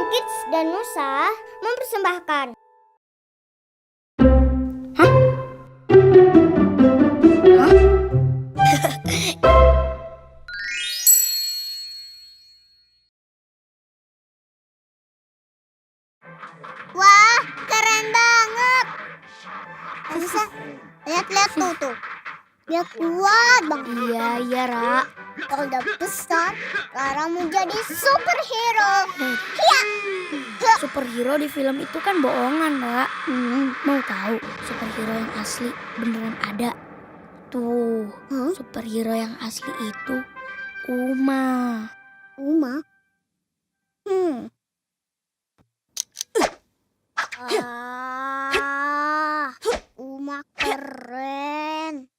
Kids dan Nusa mempersembahkan. Wah, keren banget. Nusa, lihat tuh. Dia kuat banget. Iya, Ra. Kalau udah besar, Rara mau jadi superhero. Hiya. Superhero di film itu kan bohongan, Ra. Mau tahu superhero yang asli beneran ada? Tuh, superhero yang asli itu Uma. Uma? Uma keren.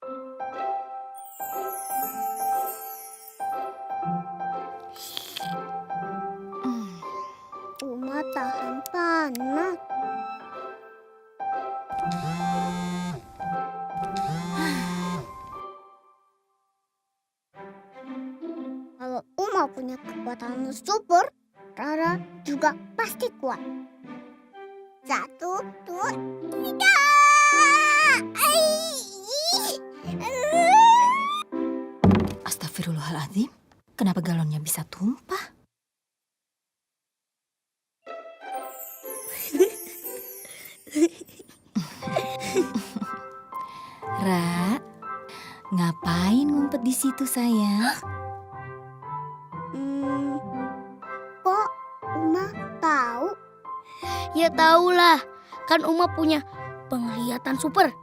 Uma tahan panas. Kalau Uma punya kekuatan super, Rara juga pasti kuat. 1, 2, 3. Astagfirullahaladzim, kenapa galonnya bisa tumpah? Ra, ngapain ngumpet di situ sayang? Kok Uma tahu? Ya tahulah, kan Uma punya penglihatan super.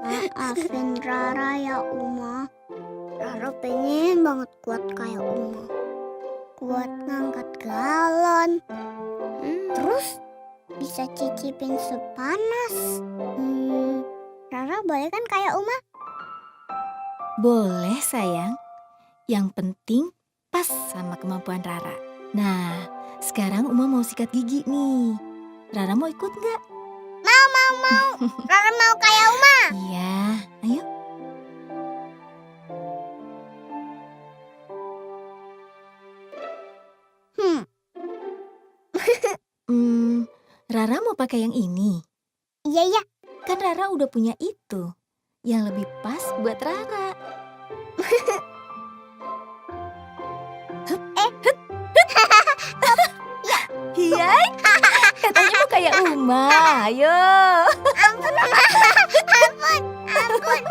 Maafin Rara ya Uma. Rara pengen banget kuat kayak Uma. Kuat ngangkat galon. Terus bisa cicipin sepanas. Rara boleh kan kayak Uma? Boleh sayang, yang penting pas sama kemampuan Rara. Nah, sekarang Uma mau sikat gigi nih. Rara mau ikut nggak? Mau. Rara mau kayak Uma. Iya, ayo. Rara mau pakai yang ini. Iya. Kan Rara udah punya itu. Yang lebih pas buat Rara. Iya, katanya mau kayak Uma. Ayo. Ampun Uma. Ampun.